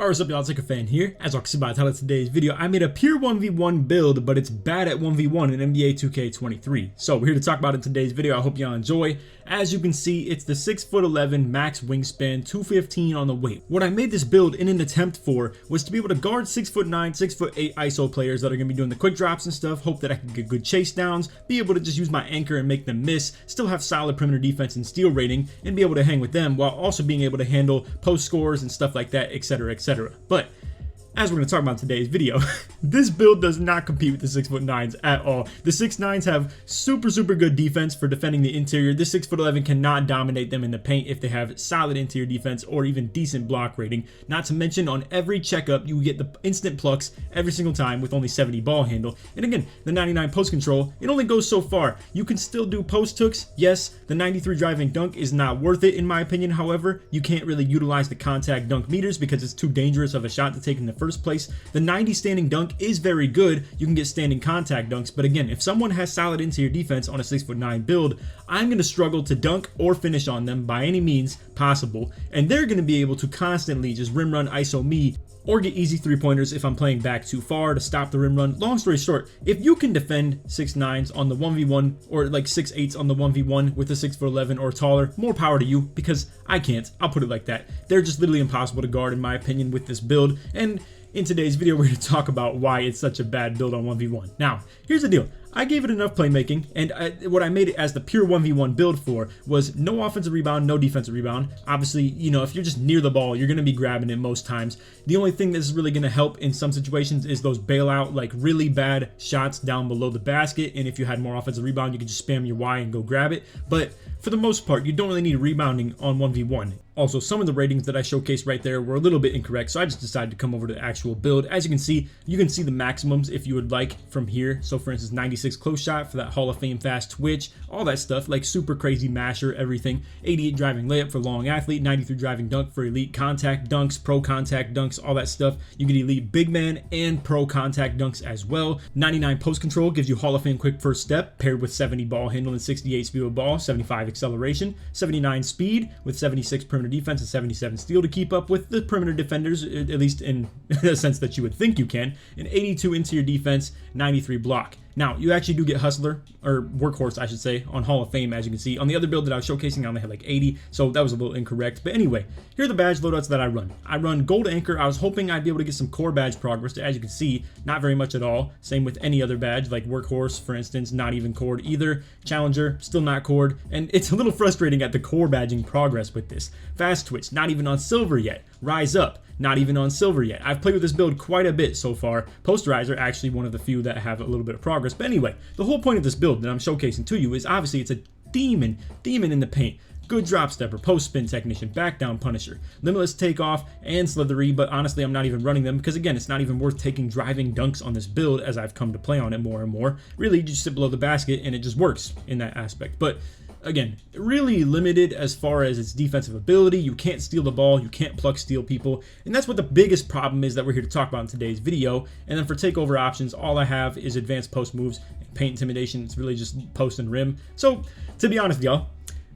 Alright, what's up y'all, it's LakerFan here. As you can see by the title of today's video, I made a pure 1v1 build, but it's bad at 1v1 in NBA 2K23. So we're here to talk about it in today's video. I hope y'all enjoy. As you can see, it's the 6'11" max wingspan, 215 on the weight. What I made this build in an attempt for was to be able to guard 6'9", 6'8" ISO players that are going to be doing the quick drops and stuff, hope that I can get good chase downs, be able to just use my anchor and make them miss, still have solid perimeter defense and steal rating, and be able to hang with them while also being able to handle post scores and stuff like that, etc, etc. But as we're going to talk about in today's video, this build does not compete with the 6'9" at all. The 6'9" have super good defense for defending the interior. This 6'11" cannot dominate them in the paint if they have solid interior defense or even decent block rating. Not to mention, on every checkup, you get the instant plucks every single time with only 70 ball handle. And again, the 99 post control, it only goes so far. You can still do post hooks. Yes, the 93 driving dunk is not worth it in my opinion. However, you can't really utilize the contact dunk meters because it's too dangerous of a shot to take in the first place. The 90 standing dunk is very good. You can get standing contact dunks, but again, if someone has solid interior defense on a 6'9" build, I'm going to struggle to dunk or finish on them by any means possible, and they're going to be able to constantly just rim run ISO me or get easy three-pointers if I'm playing back too far to stop the rim run. Long story short, if you can defend 6'9" on the 1v1 or like 6'8" on the 1v1 with a 6'11" or taller, more power to you, because I can't. I'll put it like that. They're just literally impossible to guard in my opinion with this build, and in today's video, we're going to talk about why it's such a bad build on 1v1. Now, here's the deal. I gave it enough playmaking, and what I made it as the pure 1v1 build for was no offensive rebound, no defensive rebound. Obviously, you know, if you're just near the ball, you're going to be grabbing it most times. The only thing that's really going to help in some situations is those bailout, like really bad shots down below the basket, and if you had more offensive rebound, you could just spam your Y and go grab it. But for the most part, you don't really need rebounding on 1v1. Also, some of the ratings that I showcased right there were a little bit incorrect, so I just decided to come over to the actual build. As you can see the maximums if you would like from here. So for instance, 96 close shot for that Hall of Fame fast twitch, all that stuff, like super crazy masher, everything. 88 driving layup for long athlete, 93 driving dunk for elite contact dunks, pro contact dunks, all that stuff. You get elite big man and pro contact dunks as well. 99 post control gives you Hall of Fame quick first step paired with 70 ball handle and 68 speed with ball, 75 acceleration, 79 speed with 76 perimeter defense and 77 steal to keep up with the perimeter defenders, at least in the sense that you would think you can, and 82 interior defense, 93 block. Now, you actually do get Hustler, or Workhorse, I should say, on Hall of Fame, as you can see. On the other build that I was showcasing, I only had like 80, so that was a little incorrect. But anyway, here are the badge loadouts that I run. I run Gold Anchor. I was hoping I'd be able to get some core badge progress. As you can see, not very much at all. Same with any other badge, like Workhorse, for instance, not even cored either. Challenger, still not cored. And it's a little frustrating at the core badging progress with this. Fast Twitch, not even on Silver yet. Rise Up, not even on Silver yet. I've played with this build quite a bit so far. Posterizer, actually one of the few that have a little bit of progress. But anyway, the whole point of this build that I'm showcasing to you is obviously it's a demon in the paint. Good drop stepper, post spin technician, back down punisher, limitless takeoff, and slithery, but honestly I'm not even running them because again, it's not even worth taking driving dunks on this build as I've come to play on it more and more. Really, you just sit below the basket and it just works in that aspect. But again, really limited as far as its defensive ability. You can't steal the ball, you can't pluck steal people, and that's what the biggest problem is that we're here to talk about in today's video. And then for takeover options, all I have is advanced post moves and paint intimidation. It's really just post and rim. So to be honest with y'all,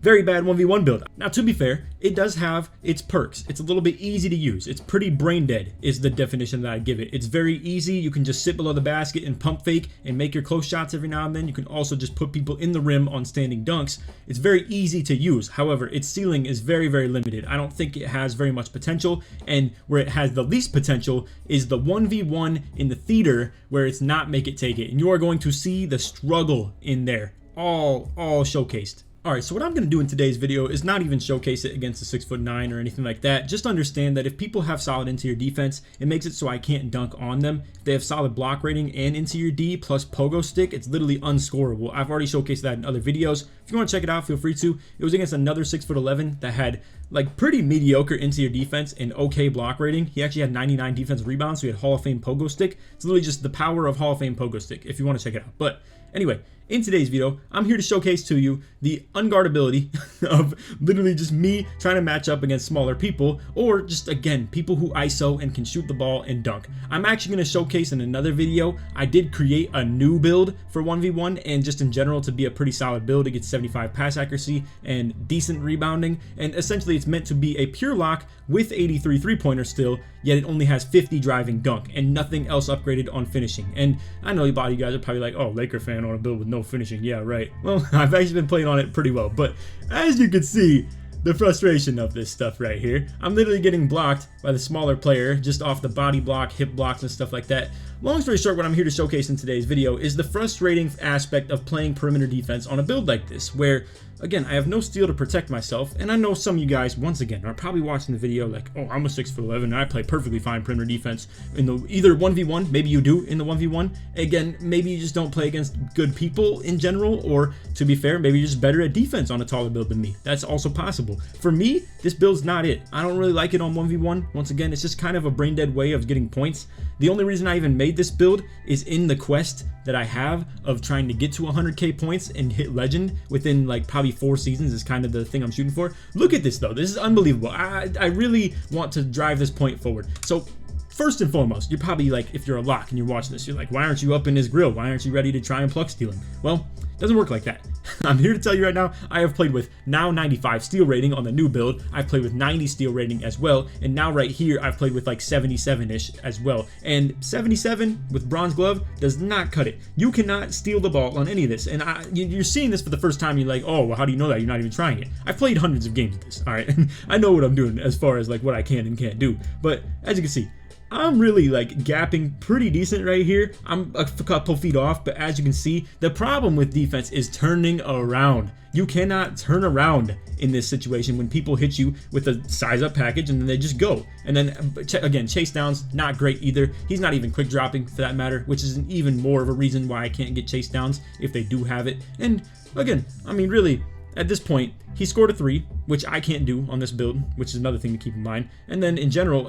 very bad 1v1 build. Now, to be fair, it does have its perks. It's a little bit easy to use. It's pretty brain dead is the definition that I give it. It's very easy. You can just sit below the basket and pump fake and make your close shots every now and then. You can also just put people in the rim on standing dunks. It's very easy to use. However, its ceiling is very limited. I don't think it has very much potential, and where it has the least potential is the 1v1 in the theater where it's not make it take it. And you are going to see the struggle in there all showcased. Alright, so what I'm going to do in today's video is not even showcase it against a 6'9" or anything like that. Just understand that if people have solid interior defense, it makes it so I can't dunk on them. If they have solid block rating and interior D plus pogo stick, it's literally unscorable. I've already showcased that in other videos. If you want to check it out, feel free to. It was against another 6'11" that had like pretty mediocre interior defense and okay block rating. He actually had 99 defensive rebounds, so he had Hall of Fame pogo stick. It's literally just the power of Hall of Fame pogo stick if you want to check it out. But anyway, In today's video, I'm here to showcase to you the unguardability of literally just me trying to match up against smaller people, or just, again, people who ISO and can shoot the ball and dunk. I'm actually going to showcase in another video. I did create a new build for 1v1 and just in general to be a pretty solid build. It gets 75 pass accuracy and decent rebounding, and essentially it's meant to be a pure lock with 83 three-pointer still, yet it only has 50 driving dunk and nothing else upgraded on finishing. And I know a lot of you guys are probably like, oh, LakerFan on a build with no finishing. Yeah, right. Well, I've actually been playing on it pretty well, but as you can see, the frustration of this stuff right here, I'm literally getting blocked by the smaller player just off the body block, hip blocks, and stuff like that. Long story short, what I'm here to showcase in today's video is the frustrating aspect of playing perimeter defense on a build like this, where, again, I have no steal to protect myself, and I know some of you guys, once again, are probably watching the video like, oh, I'm a 6'11", and I play perfectly fine perimeter defense in the either 1v1, maybe you do in the 1v1. Again, maybe you just don't play against good people in general, or to be fair, maybe you're just better at defense on a taller build than me. That's also possible. For me, this build's not it. I don't really like it on 1v1. Once again, it's just kind of a brain dead way of getting points. The only reason I even made this build is in the quest that I have of trying to get to 100k points and hit legend within like probably 4 seasons is kind of the thing I'm shooting for. Look at this though. This is unbelievable. I really want to drive this point forward. So first and foremost, you're probably like, if you're a lock and you're watching this, you're like, why aren't you up in his grill? Why aren't you ready to try and pluck steal him? Well, it doesn't work like that. I'm here to tell you right now, I have played with now 95 steal rating on the new build. I've played with 90 steal rating as well. And now right here, I've played with like 77-ish as well. And 77 with bronze glove does not cut it. You cannot steal the ball on any of this. And you're seeing this for the first time. You're like, oh, well, how do you know that? You're not even trying it. I've played hundreds of games of this, all right? I know what I'm doing as far as like what I can and can't do. But as you can see, I'm really like gapping pretty decent right here. I'm a couple feet off, but as you can see, the problem with defense is turning around. You cannot turn around in this situation when people hit you with a size up package and then they just go. And then again, chase downs, not great either. He's not even quick dropping for that matter, which is even more of a reason why I can't get chase downs if they do have it. And again, I mean, really, at this point, he scored a 3, which I can't do on this build, which is another thing to keep in mind. And then in general,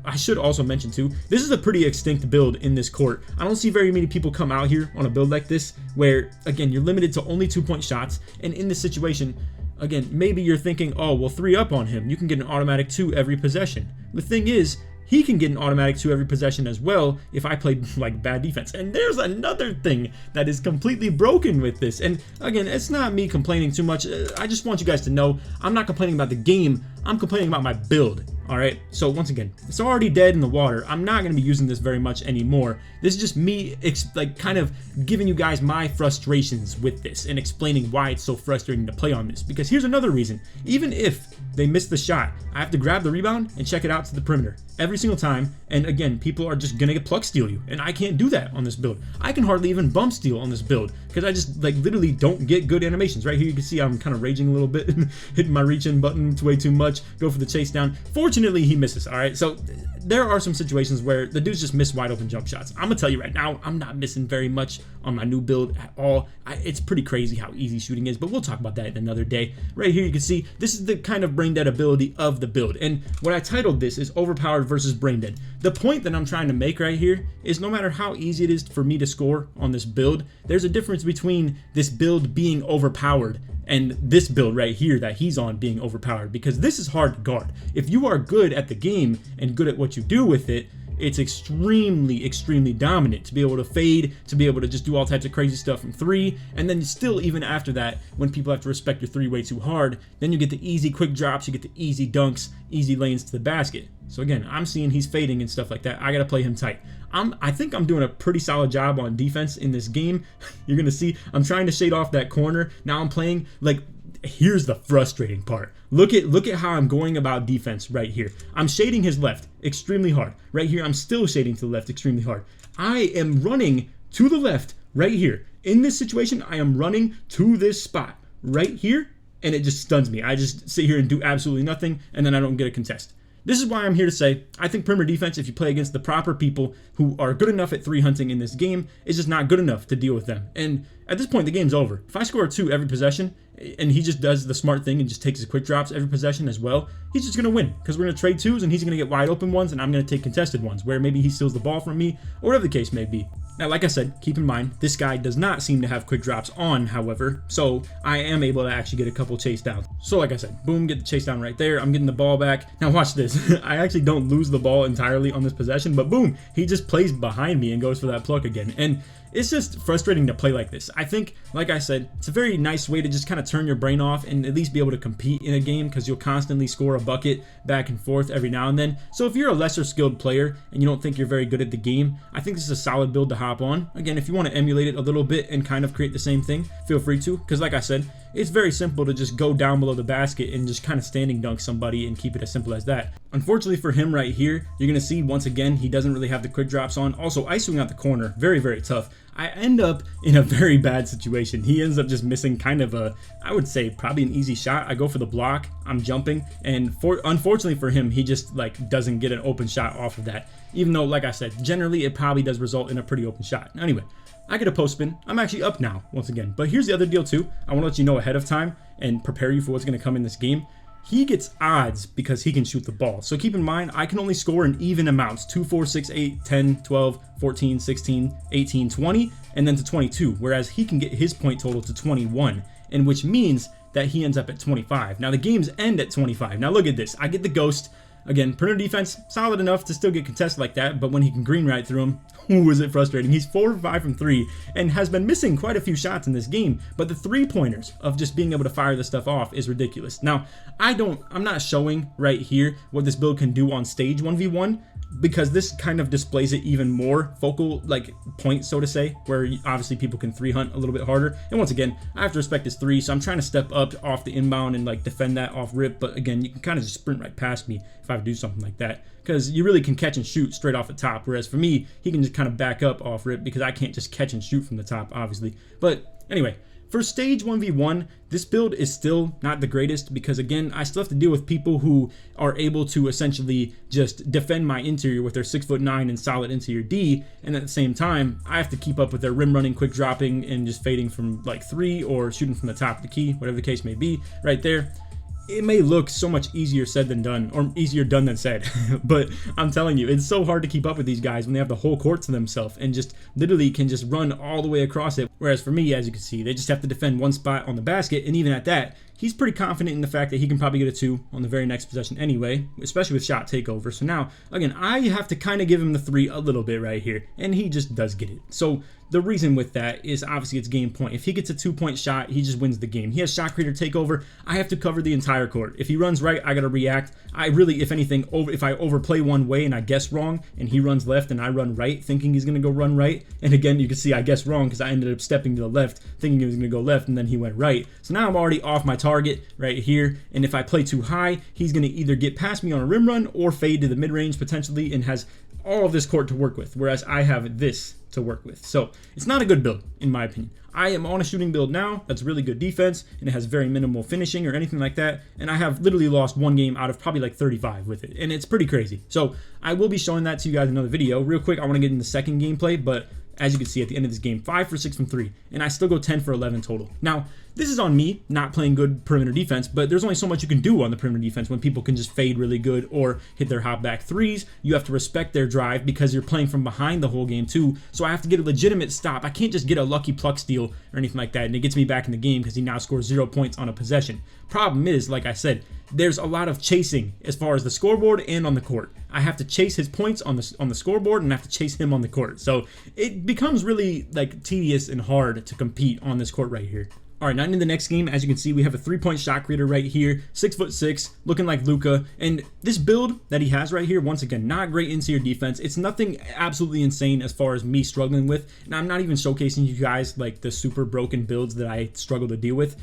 I should also mention too, this is a pretty extinct build in this court. I don't see very many people come out here on a build like this, where again, you're limited to only 2-point shots. And in this situation, again, maybe you're thinking, oh, well, 3 up on him, you can get an automatic 2 every possession. The thing is, he can get an automatic 2 every possession as well if I played like bad defense. And there's another thing that is completely broken with this. And again, it's not me complaining too much. I just want you guys to know I'm not complaining about the game. I'm complaining about my build. All right. So once again, it's already dead in the water. I'm not going to be using this very much anymore. This is just me like kind of giving you guys my frustrations with this and explaining why it's so frustrating to play on this. Because here's another reason. Even if they miss the shot, I have to grab the rebound and check it out to the perimeter every single time. And again, people are just gonna get pluck steal you, and I can't do that on this build. I can hardly even bump steal on this build because I just like literally don't get good animations. Right here you can see I'm kind of raging a little bit, hitting my reach in button way too much, go for the chase down. Fortunately, he misses. All right, so there are some situations where the dudes just miss wide open jump shots. I'm gonna tell you right now, I'm not missing very much on my new build at all. It's pretty crazy how easy shooting is, but we'll talk about that in another day. Right here you can see this is the kind of brain dead ability of the build, and what I titled this is overpowered versus brain dead. The point that I'm trying to make right here is no matter how easy it is for me to score on this build, there's a difference between this build being overpowered and this build right here that he's on being overpowered, because this is hard to guard. If you are good at the game and good at what you do with it, it's extremely dominant to be able to fade, to be able to just do all types of crazy stuff from 3, and then still even after that, when people have to respect your 3 way too hard, then you get the easy quick drops, you get the easy dunks, easy lanes to the basket. So again, I'm seeing he's fading and stuff like that. I gotta play him tight. I think I'm doing a pretty solid job on defense in this game. You're gonna see I'm trying to shade off that corner. Now I'm playing like, here's the frustrating part. Look at how I'm going about defense right here. I'm shading his left extremely hard. Right here, I'm still shading to the left extremely hard. I am running to the left right here. In this situation, I am running to this spot right here, and it just stuns me. I just sit here and do absolutely nothing, and then I don't get a contest. This is why I'm here to say, I think perimeter defense, if you play against the proper people who are good enough at 3 hunting in this game, is just not good enough to deal with them. And at this point, the game's over. If I score a 2 every possession, and he just does the smart thing and just takes his quick drops every possession as well, he's just going to win. Because we're going to trade 2s, and he's going to get wide open ones, and I'm going to take contested ones, where maybe he steals the ball from me, or whatever the case may be. Now, like I said, keep in mind, this guy does not seem to have quick drops on, however, so I am able to actually get a couple chase downs. So like I said, boom, get the chase down right there. I'm getting the ball back. Now watch this. I actually don't lose the ball entirely on this possession, but boom, he just plays behind me and goes for that pluck again. And it's just frustrating to play like this. I think, like I said, it's a very nice way to just kind of turn your brain off and at least be able to compete in a game, because you'll constantly score a bucket back and forth every now and then. So if you're a lesser skilled player and you don't think you're very good at the game, I think this is a solid build to hop on. Again, if you want to emulate it a little bit and kind of create the same thing, feel free to, because like I said, it's very simple to just go down below the basket and just kind of standing dunk somebody and keep it as simple as that. Unfortunately for him right here, you're going to see once again, he doesn't really have the quick drops on. Also, ISOing out the corner, very, very tough. I end up in a very bad situation. He ends up just missing kind of a, I would say probably an easy shot. I go for the block, I'm jumping, and unfortunately for him, he just like doesn't get an open shot off of that. Even though, like I said, generally it probably does result in a pretty open shot. Anyway, I get a post spin. I'm actually up now once again. But here's the other deal too. I want to let you know ahead of time and prepare you for what's going to come in this game. He gets odds because he can shoot the ball. So keep in mind, I can only score in even amounts: 2, 4, 6, 8, 10, 12, 14, 16, 18, 20, and then to 22. Whereas he can get his point total to 21, and which means that he ends up at 25. Now the games end at 25. Now look at this. I get the ghost. Again, perimeter defense, solid enough to still get contested like that, but when he can green right through him, ooh, is it frustrating. He's 4 for 5 from 3 and has been missing quite a few shots in this game, but the 3-pointers of just being able to fire this stuff off is ridiculous. Now, I'm not showing right here what this build can do on stage 1v1, because this kind of displays it even more focal point, so to say, where obviously people can 3-hunt a little bit harder. And once again, I have to respect his 3, so I'm trying to step up off the inbound and like defend that off rip. But again, you can kind of just sprint right past me if I do something like that, because you really can catch and shoot straight off the top. Whereas for me, he can just kind of back up off rip because I can't just catch and shoot from the top, obviously. But anyway, for stage 1v1, this build is still not the greatest, because again, I still have to deal with people who are able to essentially just defend my interior with their 6'9" and solid interior D, and at the same time, I have to keep up with their rim running, quick dropping, and just fading from like 3 or shooting from the top of the key, whatever the case may be, right there. It may look so much easier said than done, or easier done than said, but I'm telling you, it's so hard to keep up with these guys when they have the whole court to themselves and just literally can just run all the way across it. Whereas for me, as you can see, they just have to defend one spot on the basket, and even at that, he's pretty confident in the fact that he can probably get a 2 on the very next possession anyway, especially with shot takeover. So now, again, I have to kind of give him the 3 a little bit right here, and he just does get it. So the reason with that is obviously it's game point. If he gets a 2-point shot, he just wins the game. He has shot creator takeover. I have to cover the entire court. If he runs right, I got to react. I really, if anything, if I overplay one way and I guess wrong, and he runs left and I run right, thinking he's going to go run right, and again, you can see I guess wrong because I ended up stepping to the left, thinking he was going to go left, and then he went right. So now I'm already off my target right here, and if I play too high, he's going to either get past me on a rim run or fade to the mid-range potentially, and has all of this court to work with, whereas I have this to work with. So it's not a good build, in my opinion. I am on a shooting build now that's really good defense, and it has very minimal finishing or anything like that, and I have literally lost 1 game out of probably like 35 with it, and it's pretty crazy. So I will be showing that to you guys in another video. Real quick, I want to get in the second gameplay, but as you can see at the end of this game, 5 for 6 from 3, and I still go 10 for 11 total. Now, this is on me not playing good perimeter defense, but there's only so much you can do on the perimeter defense when people can just fade really good or hit their hop back 3s. You have to respect their drive because you're playing from behind the whole game too, so I have to get a legitimate stop. I can't just get a lucky pluck steal or anything like that, and it gets me back in the game because he now scores 0 points on a possession. Problem is, like I said, there's a lot of chasing as far as the scoreboard and on the court. I have to chase his points on the scoreboard, and I have to chase him on the court. So it becomes really like tedious and hard to compete on this court right here. All right, now into the next game. As you can see, we have a 3-point shot creator right here, 6'6", looking like Luka. And this build that he has right here, once again, not great interior defense. It's nothing absolutely insane as far as me struggling with. And I'm not even showcasing you guys like the super broken builds that I struggle to deal with,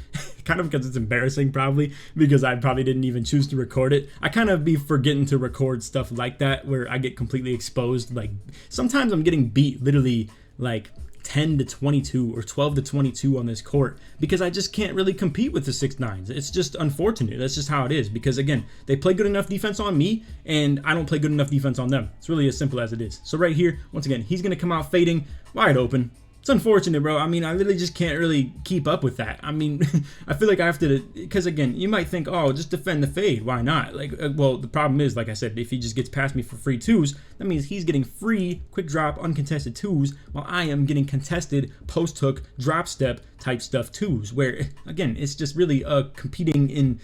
kind of because it's embarrassing probably, because I probably didn't even choose to record it. I kind of be forgetting to record stuff like that where I get completely exposed. Like sometimes I'm getting beat literally like 10 to 22 or 12 to 22 on this court because I just can't really compete with the 6'9s. It's just unfortunate. That's just how it is, because again, they play good enough defense on me and I don't play good enough defense on them. It's really as simple as it is. So right here, once again, he's going to come out fading wide open. It's unfortunate, bro. I mean, I literally just can't really keep up with that. I mean, I feel like I have to, because again, you might think, oh, just defend the fade. Why not? Like, well, the problem is, like I said, if he just gets past me for free twos, that means he's getting free quick drop uncontested twos, while I am getting contested post hook drop step type stuff twos, where again, it's just really competing in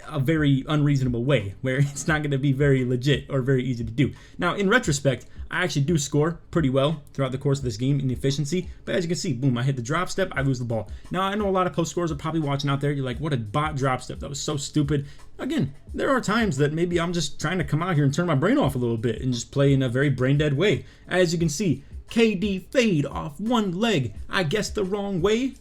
a very unreasonable way, where it's not going to be very legit or very easy to do. Now, in retrospect, I actually do score pretty well throughout the course of this game in efficiency, but as you can see, boom, I hit the drop step, I lose the ball. Now, I know a lot of post scorers are probably watching out there, you're like, what a bot drop step, that was so stupid. Again, there are times that maybe I'm just trying to come out here and turn my brain off a little bit and just play in a very brain dead way. As you can see, KD fade off one leg. I guessed the wrong way,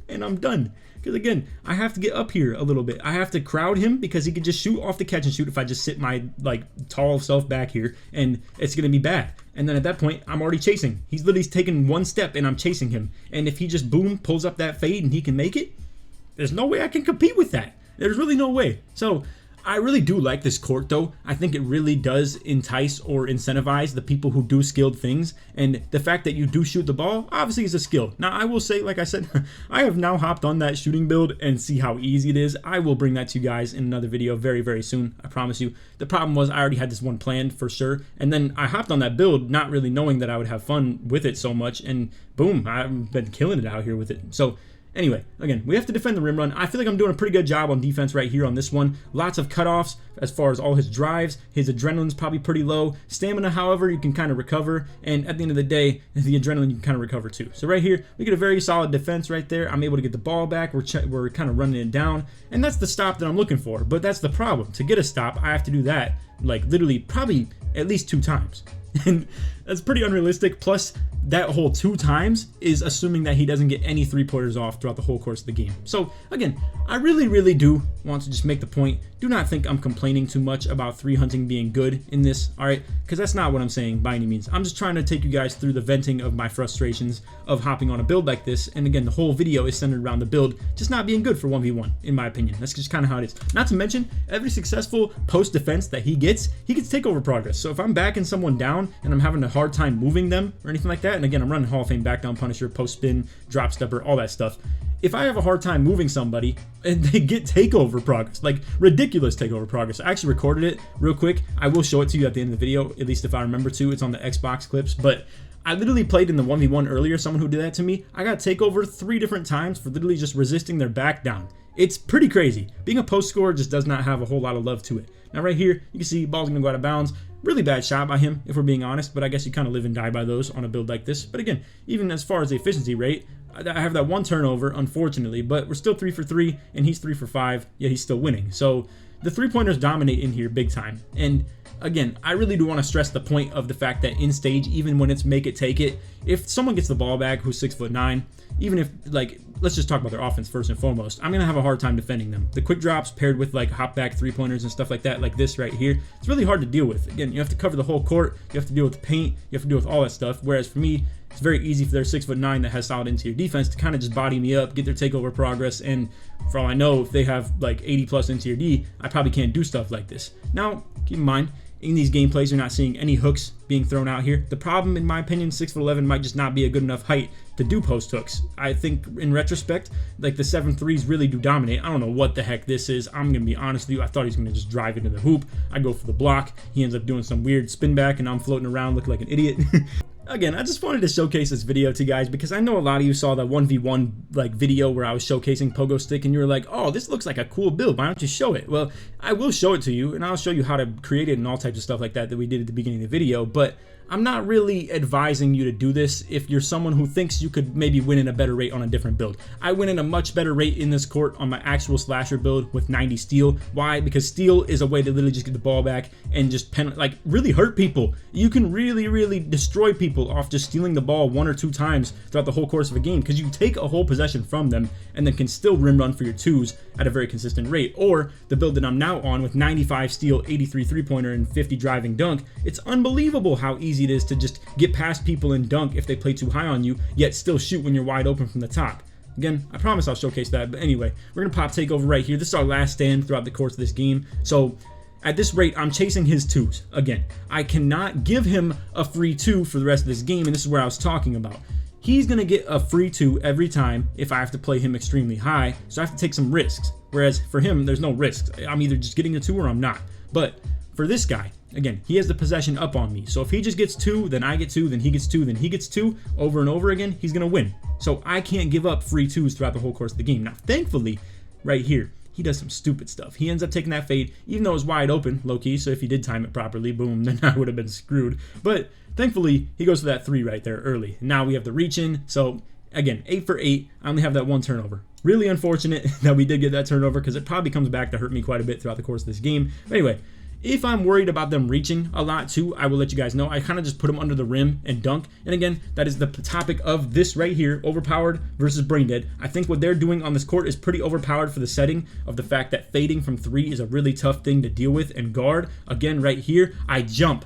and I'm done. Because again, I have to get up here a little bit. I have to crowd him because he can just shoot off the catch and shoot if I just sit my like tall self back here, and it's going to be bad. And then at that point, I'm already chasing. He's literally taken one step and I'm chasing him. And if he just boom, pulls up that fade and he can make it, there's no way I can compete with that. There's really no way. So I really do like this court though. I think it really does entice or incentivize the people who do skilled things, and the fact that you do shoot the ball obviously is a skill. Now I will say, like I said, I have now hopped on that shooting build and see how easy it is. I will bring that to you guys in another video very soon, I promise you. The problem was I already had this one planned for sure, and then I hopped on that build not really knowing that I would have fun with it so much, and boom, I've been killing it out here with it. So anyway, again, we have to defend the rim run. I feel like I'm doing a pretty good job on defense right here on this one. Lots of cutoffs as far as all his drives. His adrenaline's probably pretty low. Stamina, however, you can kind of recover. And at the end of the day, the adrenaline you can kind of recover too. So right here, we get a very solid defense right there. I'm able to get the ball back. We're kind of running it down. And that's the stop that I'm looking for. But that's the problem. To get a stop, I have to do that like literally probably at least 2 times. And that's pretty unrealistic. Plus, that whole 2 times is assuming that he doesn't get any 3-pointers off throughout the whole course of the game. So again, I really do want to just make the point. Do not think I'm complaining too much about 3 hunting being good in this, alright? Because that's not what I'm saying by any means. I'm just trying to take you guys through the venting of my frustrations of hopping on a build like this. And again, the whole video is centered around the build just not being good for 1v1, in my opinion. That's just kind of how it is. Not to mention, every successful post defense that he gets takeover progress. So if I'm backing someone down and I'm having a hard time moving them or anything like that, and again, I'm running Hall of Fame back down Punisher, post spin, drop stepper, all that stuff. If I have a hard time moving somebody and they get takeover progress, like ridiculous takeover progress. I actually recorded it real quick. I will show it to you at the end of the video, at least if I remember to. It's on the Xbox clips, but I literally played in the 1v1 earlier, someone who did that to me. I got takeover 3 different times for literally just resisting their back down. It's pretty crazy. Being a post scorer just does not have a whole lot of love to it. Now right here, you can see ball's gonna go out of bounds. Really bad shot by him, if we're being honest, but I guess you kind of live and die by those on a build like this. But again, even as far as the efficiency rate, I have that 1 turnover, unfortunately, but we're still 3 for 3, and he's 3 for 5, yet he's still winning. So the 3-pointers dominate in here big time. And again, I really do want to stress the point of the fact that in stage, even when it's make it, take it, if someone gets the ball back who's 6'9", even if, like, let's just talk about their offense first and foremost, I'm going to have a hard time defending them. The quick drops paired with, like, hop back 3-pointers and stuff like that, like this right here, it's really hard to deal with. Again, you have to cover the whole court, you have to deal with the paint, you have to deal with all that stuff, whereas for me, it's very easy for their 6'9" that has solid interior defense to kind of just body me up, get their takeover progress, and for all I know, if they have, like, 80+ interior D, I probably can't do stuff like this. Now, keep in mind, in these gameplays, you're not seeing any hooks being thrown out here. The problem, in my opinion, 6'11" might just not be a good enough height to do post hooks. I think, in retrospect, like the 7'3s really do dominate. I don't know what the heck this is. I'm gonna be honest with you. I thought he was gonna just drive into the hoop. I go for the block. He ends up doing some weird spin back, and I'm floating around looking like an idiot. Again, I just wanted to showcase this video to you guys because I know a lot of you saw the 1v1 like video where I was showcasing Pogo Stick and you were like, oh, this looks like a cool build, why don't you show it? Well, I will show it to you and I'll show you how to create it and all types of stuff like that we did at the beginning of the video, but I'm not really advising you to do this if you're someone who thinks you could maybe win in a better rate on a different build. I win in a much better rate in this court on my actual slasher build with 90 steal. Why? Because steal is a way to literally just get the ball back and just like really hurt people. You can really destroy people off just stealing the ball 1 or 2 times throughout the whole course of a game because you take a whole possession from them and then can still rim run for your 2s at a very consistent rate. Or the build that I'm now on with 95 steal, 83 3-pointer, and 50 driving dunk, it's unbelievable how easy it is to just get past people and dunk if they play too high on you, yet still shoot when you're wide open from the top. Again, I promise I'll showcase that, but anyway, we're gonna pop takeover right here. This is our last stand throughout the course of this game, so at this rate, I'm chasing his 2s. Again, I cannot give him a free 2 for the rest of this game, and this is where I was talking about. he's going to get a free 2 every time if I have to play him extremely high, so I have to take some risks. Whereas for him, there's no risks. I'm either just getting a 2 or I'm not. But for this guy, again, he has the possession up on me. So if he just gets 2, then I get 2, then he gets 2, then he gets 2, over and over again, he's going to win. So I can't give up free 2s throughout the whole course of the game. Now, thankfully, right here, he does some stupid stuff. He ends up taking that fade, even though it was wide open, low-key, so if he did time it properly, boom, then I would have been screwed. But thankfully, he goes for that 3 right there early. Now we have the reach in, so again, 8 for 8, I only have that 1 turnover. Really unfortunate that we did get that turnover because it probably comes back to hurt me quite a bit throughout the course of this game. But anyway, if I'm worried about them reaching a lot too, I will let you guys know. I kind of just put them under the rim and dunk. And again, that is the topic of this right here, overpowered versus brain dead. I think what they're doing on this court is pretty overpowered for the setting of the fact that fading from 3 is a really tough thing to deal with and guard. Again, right here, I jump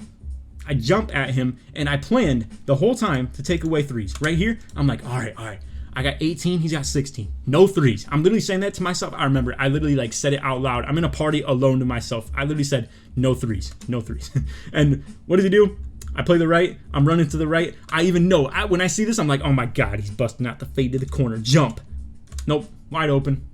at him, and I planned the whole time to take away 3s. Right here, I'm like, all right. I got 18, he's got 16. No 3s. I'm literally saying that to myself. I remember, I literally like said it out loud. I'm in a party alone to myself. I literally said, no 3s, no 3s. And what does he do? I play the right, I'm running to the right. I even know, when I see this, I'm like, oh my God, he's busting out the fade to the corner. Jump. Nope, wide open.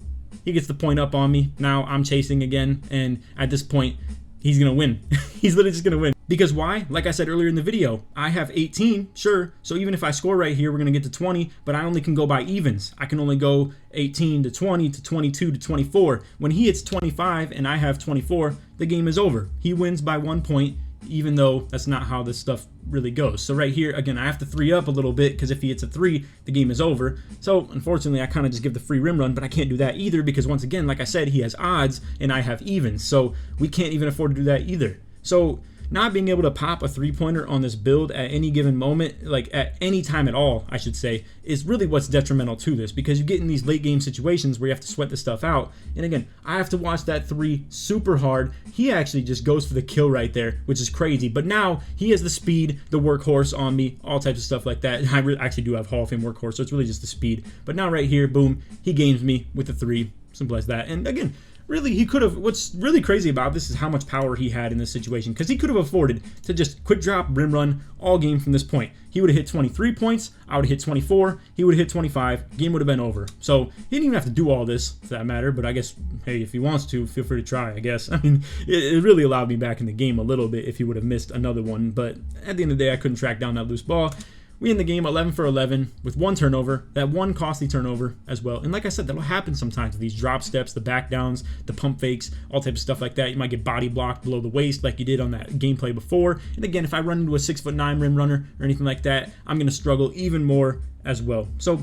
He gets the point up on me. Now I'm chasing again, and at this point, he's gonna win. He's literally just gonna win. Because why? Like I said earlier in the video, I have 18, sure. So even if I score right here, we're gonna get to 20, but I only can go by evens. I can only go 18 to 20 to 22 to 24. When he hits 25 and I have 24, the game is over. He wins by 1 point, even though that's not how this stuff really goes. So right here, again, I have to 3 up a little bit because if he hits a 3, the game is over. So unfortunately, I kind of just give the free rim run, but I can't do that either because once again, like I said, he has odds and I have evens. So we can't even afford to do that either. So not being able to pop a 3-pointer on this build at any given moment, like at any time at all, I should say, is really what's detrimental to this because you get in these late game situations where you have to sweat this stuff out. And again, I have to watch that 3 super hard. He actually just goes for the kill right there, which is crazy. But now he has the speed, the workhorse on me, all types of stuff like that. I actually do have Hall of Fame workhorse, so it's really just the speed. But now right here, boom, he games me with the 3, simple as that. And again, really, he could have, what's really crazy about this is how much power he had in this situation because he could have afforded to just quick drop, rim run all game from this point. He would have hit 23 points, I would have hit 24, he would have hit 25, game would have been over. So he didn't even have to do all this for that matter, but I guess, hey, if he wants to, feel free to try, I guess. I mean, it really allowed me back in the game a little bit if he would have missed another one, but at the end of the day, I couldn't track down that loose ball. We end the game 11 for 11 with 1 turnover, that 1 costly turnover as well. And like I said, that'll happen sometimes with these drop steps, the back downs, the pump fakes, all types of stuff like that. You might get body blocked below the waist like you did on that gameplay before. And again, if I run into a 6'9" rim runner or anything like that, I'm going to struggle even more as well. So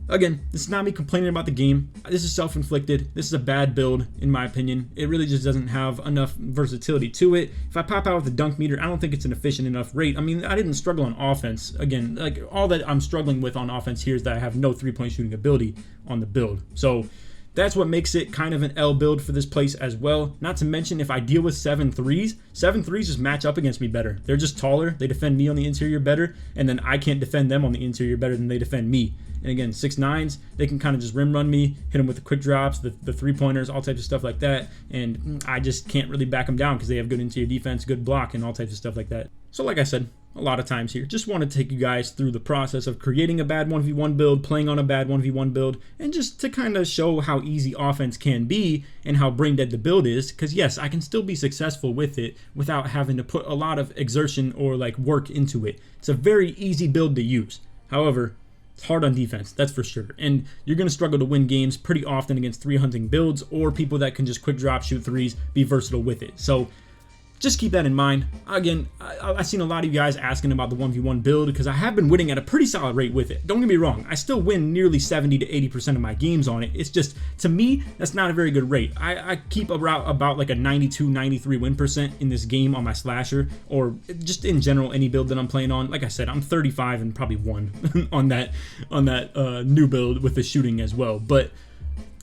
again, this is not me complaining about the game. This is self-inflicted. This is a bad build, in my opinion. It really just doesn't have enough versatility to it. If I pop out with the dunk meter, I don't think it's an efficient enough rate. I mean, I didn't struggle on offense. Again, like all that I'm struggling with on offense here is that I have no 3-point shooting ability on the build. So that's what makes it kind of an L build for this place as well. Not to mention, if I deal with 7 threes, 7 threes just match up against me better. They're just taller. They defend me on the interior better, and then I can't defend them on the interior better than they defend me. And again, 6'9s, they can kind of just rim run me, hit them with the quick drops, the 3-pointers, all types of stuff like that. And I just can't really back them down because they have good interior defense, good block, and all types of stuff like that. So like I said, a lot of times here, just want to take you guys through the process of creating a bad 1v1 build, playing on a bad 1v1 build, and just to kind of show how easy offense can be and how brain dead the build is. Because yes, I can still be successful with it without having to put a lot of exertion or like work into it. It's a very easy build to use. However, it's hard on defense, that's for sure. And you're going to struggle to win games pretty often against 3-hunting builds or people that can just quick drop, shoot 3s, be versatile with it. So just keep that in mind. Again, I've seen a lot of you guys asking about the 1v1 build because I have been winning at a pretty solid rate with it. Don't get me wrong, I still win nearly 70 to 80% of my games on it. It's just, to me, that's not a very good rate. I keep about like a 92, 93 win percent in this game on my slasher, or just in general any build that I'm playing on. Like I said, I'm 35 and probably 1 on that new build with the shooting as well. But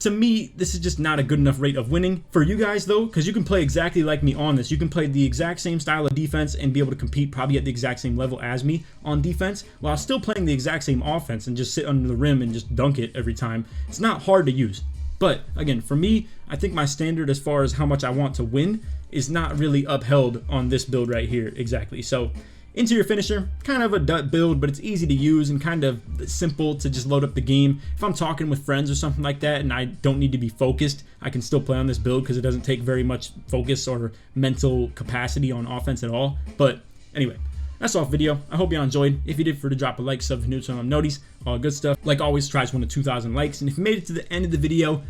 to me, this is just not a good enough rate of winning. For you guys though, because you can play exactly like me on this. You can play the exact same style of defense and be able to compete probably at the exact same level as me on defense while still playing the exact same offense and just sit under the rim and just dunk it every time. It's not hard to use. But again, for me, I think my standard as far as how much I want to win is not really upheld on this build right here exactly. So Into your finisher, kind of a dut build, but it's easy to use and kind of simple to just load up the game. If I'm talking with friends or something like that and I don't need to be focused, I can still play on this build because it doesn't take very much focus or mental capacity on offense at all. But anyway, that's all video. I hope y'all enjoyed. If you did, for to drop a like, sub if you're new to notice, all good stuff. Like always, tries 1 to 2,000 likes. And if you made it to the end of the video,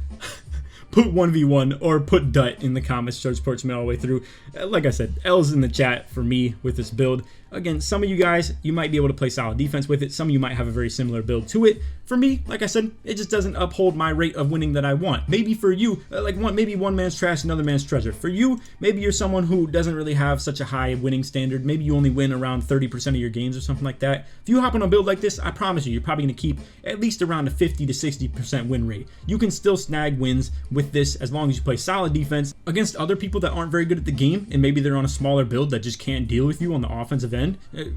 put 1v1 or put dut in the comments. George supports me all the way through. Like I said, L's in the chat for me with this build. Again, some of you guys, you might be able to play solid defense with it. Some of you might have a very similar build to it. For me, like I said, it just doesn't uphold my rate of winning that I want. Maybe for you, maybe one man's trash, another man's treasure. For you, maybe you're someone who doesn't really have such a high winning standard. Maybe you only win around 30% of your games or something like that. If you hop on a build like this, I promise you, you're probably going to keep at least around a 50 to 60% win rate. You can still snag wins with this as long as you play solid defense against other people that aren't very good at the game, and maybe they're on a smaller build that just can't deal with you on the offensive end.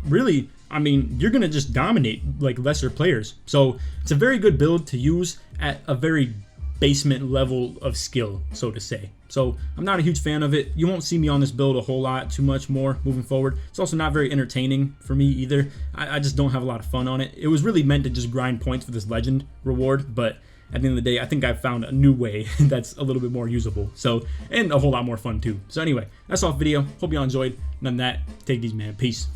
Really, I mean, you're going to just dominate like lesser players. So it's a very good build to use at a very basement level of skill, so to say. So I'm not a huge fan of it. You won't see me on this build a whole lot, too much more moving forward. It's also not very entertaining for me either. I just don't have a lot of fun on it. It was really meant to just grind points for this legend reward, but at the end of the day, I think I've found a new way that's a little bit more usable. So, and a whole lot more fun too. So anyway, that's all the video. Hope y'all enjoyed. None of that. Take these, man. Peace.